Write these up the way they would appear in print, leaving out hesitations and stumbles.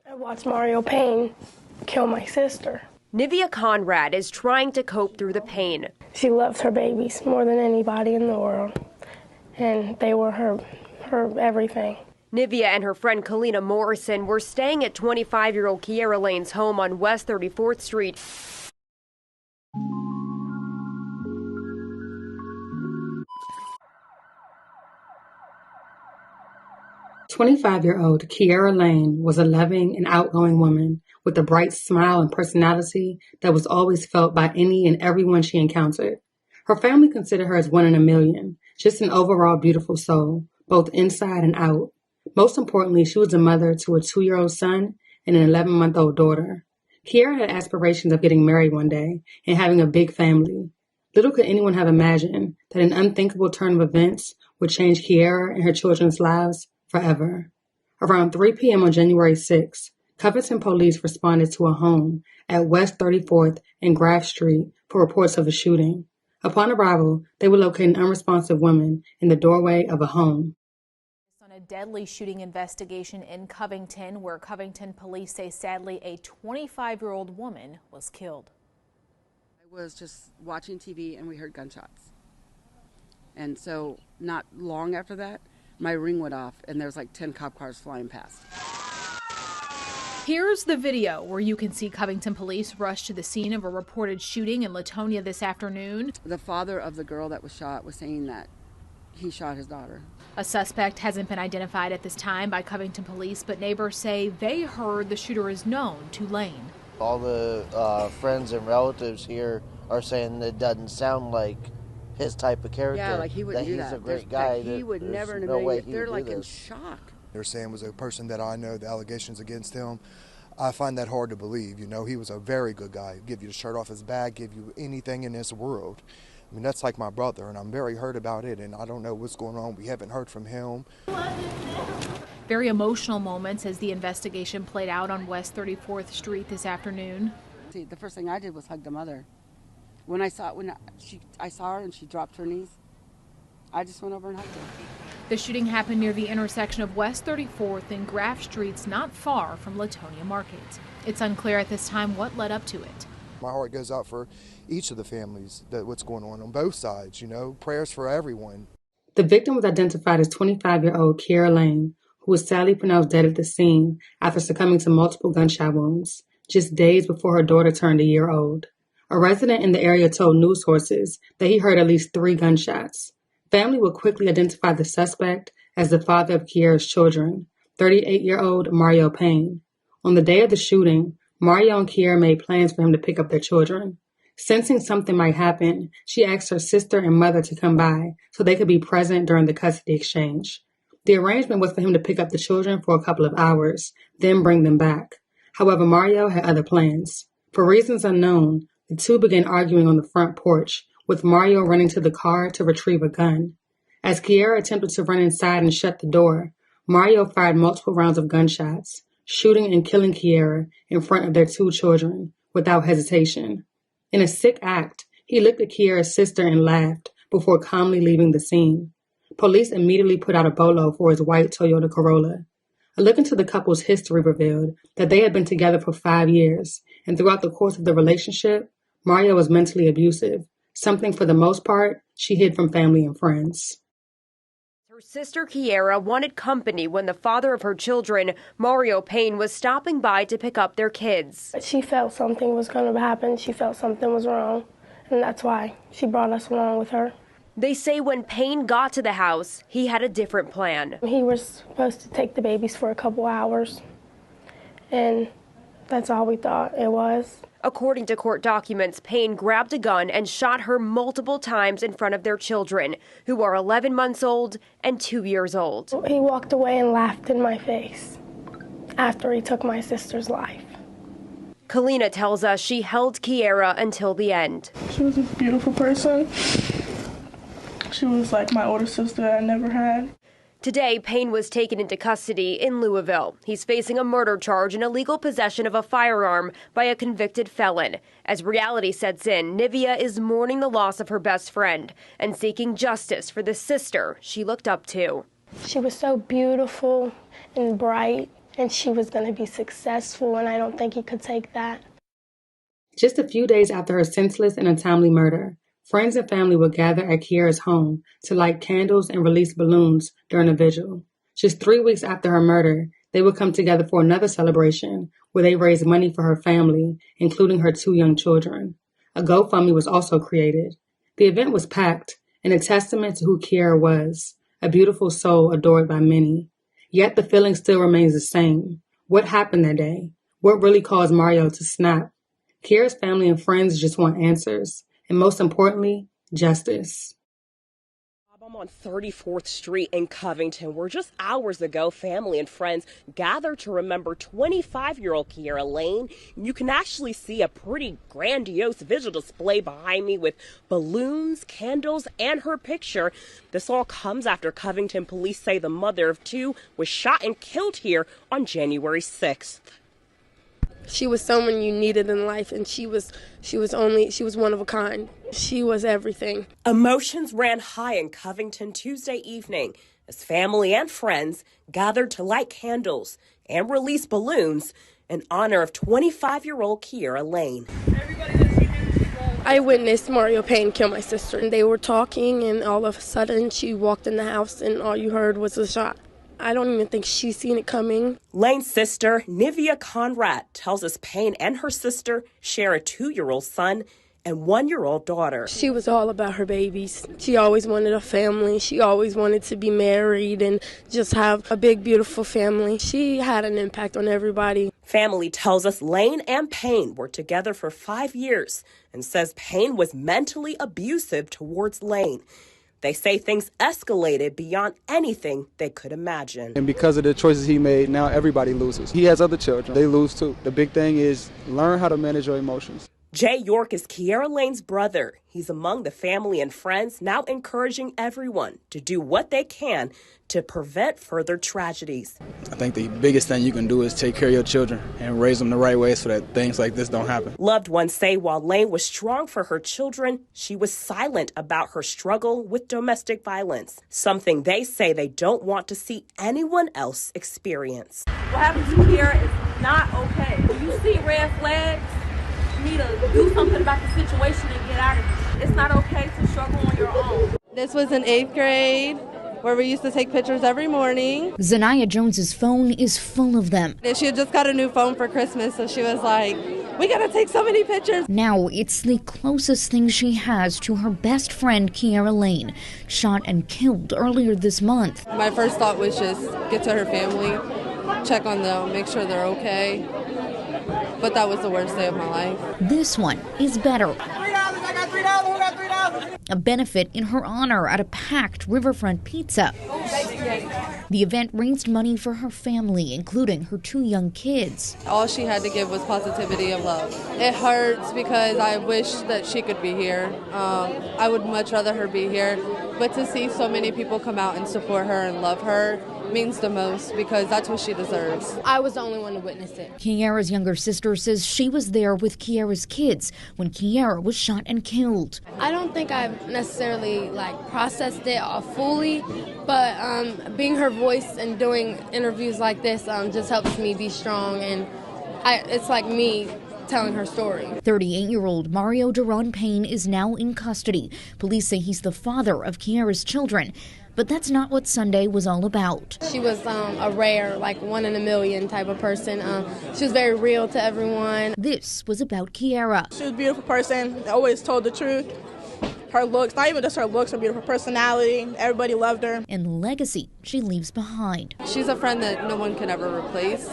I watched Mario Payne kill my sister. Nivea Conrad is trying to cope through the pain. She loves her babies more than anybody in the world, and they were her everything. Nivea and her friend Kalina Morrison were staying at 25-year-old Kierra Lane's home on West 34th Street. "25-year-old Kierra Lane was a loving and outgoing woman with a bright smile and personality that was always felt by any and everyone she encountered. Her family considered her as one in a million, just an overall beautiful soul, both inside and out. Most importantly, she was a mother to a 2-year-old son and an 11-month-old daughter. Kierra had aspirations of getting married one day and having a big family. Little could anyone have imagined that an unthinkable turn of events would change Kierra and her children's lives forever. Around 3 p.m. on January 6, Covington police responded to a home at West 34th and Graff Street for reports of a shooting. Upon arrival, they would locate an unresponsive woman in the doorway of a home. On a deadly shooting investigation in Covington, where Covington police say sadly a 25-year-old woman was killed. I was just watching TV and we heard gunshots. And so not long after that, my ring went off and there was like 10 cop cars flying past. Here's the video where you can see Covington police rush to the scene of a reported shooting in Latonia this afternoon. The father of the girl that was shot was saying that he shot his daughter. A suspect hasn't been identified at this time by Covington police, but neighbors say they heard the shooter is known to Lane. All the friends and relatives here are saying it doesn't sound like his type of character. Yeah, like he wouldn't do that. He's a great guy. He would never in a no way million. They're like in this. shock. They're saying it was a person that I know, the allegations against him. I find that hard to believe. You know, he was a very good guy. He'd give you the shirt off his back, give you anything in this world. I mean, that's like my brother, and I'm very hurt about it, and I don't know what's going on. We haven't heard from him. Very emotional moments as the investigation played out on West 34th Street this afternoon. See, the first thing I did was hug the mother. When I saw her and she dropped her knees, I just went over and hugged her. The shooting happened near the intersection of West 34th and Graff Streets, not far from Latonia Market. It's unclear at this time what led up to it. My heart goes out for each of the families, what's going on both sides, you know, prayers for everyone. The victim was identified as 25-year-old Kierra Lane, who was sadly pronounced dead at the scene after succumbing to multiple gunshot wounds, just days before her daughter turned a year old. A resident in the area told news sources that he heard at least 3 gunshots. Family would quickly identify the suspect as the father of Kierra's children, 38-year-old Mario Payne. On the day of the shooting, Mario and Kierra made plans for him to pick up their children. Sensing something might happen, she asked her sister and mother to come by so they could be present during the custody exchange. The arrangement was for him to pick up the children for a couple of hours, then bring them back. However, Mario had other plans. For reasons unknown, the two began arguing on the front porch, with Mario running to the car to retrieve a gun. As Kierra attempted to run inside and shut the door, Mario fired multiple rounds of gunshots, shooting and killing Kierra in front of their 2 children without hesitation. In a sick act, he looked at Kierra's sister and laughed before calmly leaving the scene. Police immediately put out a bolo for his white Toyota Corolla. A look into the couple's history revealed that they had been together for 5 years, and throughout the course of the relationship, Mario was mentally abusive, something for the most part she hid from family and friends. Her sister Kierra wanted company when the father of her children, Mario Payne, was stopping by to pick up their kids. She felt something was going to happen. She felt something was wrong, and that's why she brought us along with her. They say when Payne got to the house, he had a different plan. He was supposed to take the babies for a couple hours, and that's all we thought it was. According to court documents, Payne grabbed a gun and shot her multiple times in front of their children, who are 11 months old and 2 years old. He walked away and laughed in my face after he took my sister's life. Kalina tells us she held Kierra until the end. She was a beautiful person. She was like my older sister that I never had. Today, Payne was taken into custody in Louisville. He's facing a murder charge and illegal possession of a firearm by a convicted felon. As reality sets in, Nivea is mourning the loss of her best friend and seeking justice for the sister she looked up to. She was so beautiful and bright, and she was going to be successful, and I don't think he could take that. Just a few days after her senseless and untimely murder, friends and family would gather at Kierra's home to light candles and release balloons during a vigil. Just 3 weeks after her murder, they would come together for another celebration where they raised money for her family, including her 2 young children. A GoFundMe was also created. The event was packed and a testament to who Kierra was, a beautiful soul adored by many. Yet the feeling still remains the same. What happened that day? What really caused Mario to snap? Kierra's family and friends just want answers. And most importantly, justice. I'm on 34th Street in Covington, where just hours ago, family and friends gathered to remember 25-year-old Kierra Lane. You can actually see a pretty grandiose visual display behind me with balloons, candles, and her picture. This all comes after Covington police say the mother of 2 was shot and killed here on January 6th. She was someone you needed in life, and she was one of a kind. She was everything. Emotions ran high in Covington Tuesday evening as family and friends gathered to light candles and release balloons in honor of 25-year-old Kierra Lane. I witnessed Mario Payne kill my sister, and they were talking, and all of a sudden she walked in the house, and all you heard was a shot. I don't even think she's seen it coming. Lane's sister, Nivea Conrad, tells us Payne and her sister share a 2-year-old son and 1-year-old daughter. She was all about her babies. She always wanted a family. She always wanted to be married and just have a big, beautiful family. She had an impact on everybody. Family tells us Lane and Payne were together for 5 years and says Payne was mentally abusive towards Lane. They say things escalated beyond anything they could imagine. And because of the choices he made, now everybody loses. He has other children. They lose too. The big thing is learn how to manage your emotions. Jay York is Kierra Lane's brother. He's among the family and friends, now encouraging everyone to do what they can to prevent further tragedies. I think the biggest thing you can do is take care of your children and raise them the right way so that things like this don't happen. Loved ones say while Lane was strong for her children, she was silent about her struggle with domestic violence, something they say they don't want to see anyone else experience. What happened to Kierra is not okay. When you see red flags, you need to do something about the situation and get out of it. It's not okay to struggle on your own. This was in 8th grade, where we used to take pictures every morning. Zanaya Jones's phone is full of them. She had just got a new phone for Christmas, so she was like, we gotta take so many pictures. Now it's the closest thing she has to her best friend, Kierra Lane, shot and killed earlier this month. My first thought was just get to her family, check on them, make sure they're okay. But that was the worst day of my life. This one is better. $3, I got $3, who got $3? A benefit in her honor at a packed Riverfront Pizza. The event raised money for her family, including her 2 young kids. All she had to give was positivity of love. It hurts because I wish that she could be here. I would much rather her be here. But to see so many people come out and support her and love her means the most, because that's what she deserves. I was the only one to witness it. Kierra's younger sister says she was there with Kierra's kids when Kierra was shot and killed. I don't think I've necessarily processed it fully, but being her voice and doing interviews like this just helps me be strong, and it's like me telling her story. 38-year-old Mario Duran Payne is now in custody. Police say he's the father of Kierra's children. But that's not what Sunday was all about. She was a rare, one in a million type of person. She was very real to everyone. This was about Kierra. She was a beautiful person, always told the truth. Her looks, not even just her looks, her beautiful personality, everybody loved her. And legacy she leaves behind. She's a friend that no one can ever replace.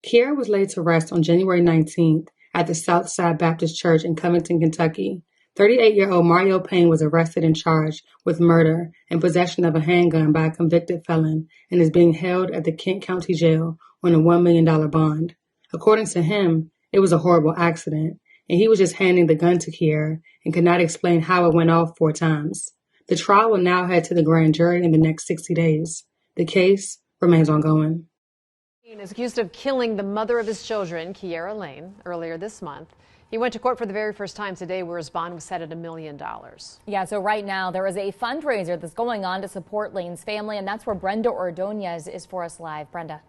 Kierra was laid to rest on January 19th at the Southside Baptist Church in Covington, Kentucky. 38-year-old Mario Payne was arrested and charged with murder and possession of a handgun by a convicted felon and is being held at the Kent County Jail on a $1 million bond. According to him, it was a horrible accident, and he was just handing the gun to Kierra and could not explain how it went off 4 times. The trial will now head to the grand jury in the next 60 days. The case remains ongoing. He is accused of killing the mother of his children, Kierra Lane, earlier this month. He went to court for the very first time today, where his bond was set at $1 million. Yeah, so right now there is a fundraiser that's going on to support Lane's family, and that's where Brenda Ordonez is for us live. Brenda.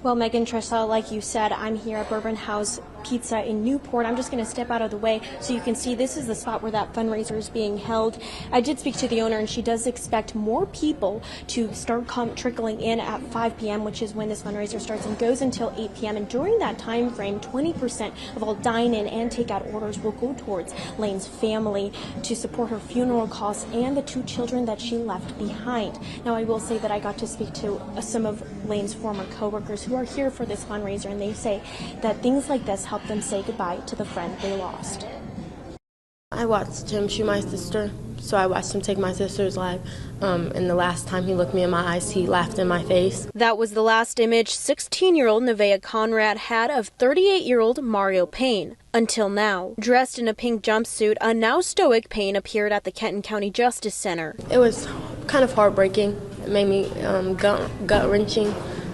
Well, Megan, Tressa, like you said, I'm here at Bourbon House Pizza in Newport. I'm just going to step out of the way so you can see this is the spot where that fundraiser is being held. I did speak to the owner, and she does expect more people to start trickling in at 5 p.m., which is when this fundraiser starts, and goes until 8 p.m. And during that time frame, 20% of all dine-in and takeout orders will go towards Lane's family to support her funeral costs and the 2 children that she left behind. Now, I will say that I got to speak to some of Lane's former coworkers who are here for this fundraiser, and they say that things like this help them say goodbye to the friend they lost. I watched him shoot my sister, so I watched him take my sister's life. And the last time he looked me in my eyes, he laughed in my face. That was the last image 16-year-old Nevaeh Conrad had of 38-year-old Mario Payne. Until now, dressed in a pink jumpsuit, a now stoic Payne appeared at the Kenton County Justice Center. It was kind of heartbreaking. It made me gut-wrenching.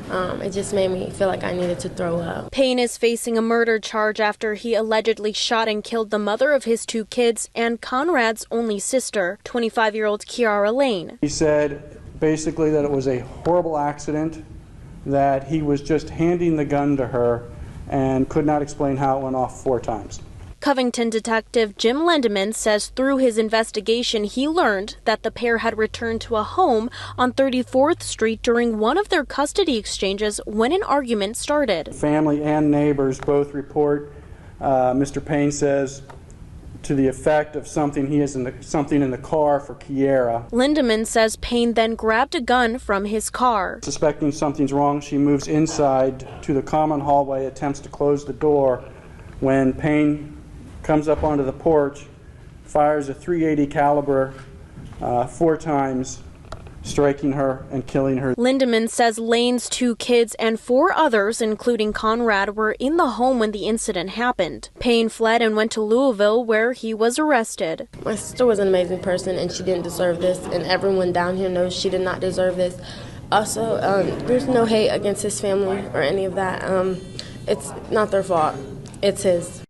It just made me feel like I needed to throw up. Payne is facing a murder charge after he allegedly shot and killed the mother of his 2 kids and Conrad's only sister, 25-year-old Kierra Lane. He said basically that it was a horrible accident, that he was just handing the gun to her and could not explain how it went off 4 times. Covington detective Jim Lendeman says through his investigation he learned that the pair had returned to a home on 34th Street during one of their custody exchanges when an argument started. Family and neighbors both report, Mr. Payne says, to the effect of something in the car for Kierra. Lendeman says Payne then grabbed a gun from his car. Suspecting something's wrong, she moves inside to the common hallway, attempts to close the door, when Payne comes up onto the porch, fires a .380 caliber 4 times, striking her and killing her. Lendeman says Lane's 2 kids and 4 others, including Conrad, were in the home when the incident happened. Payne fled and went to Louisville, where he was arrested. My sister was an amazing person, and she didn't deserve this, and everyone down here knows she did not deserve this. Also, there's no hate against his family or any of that. It's not their fault. It's his.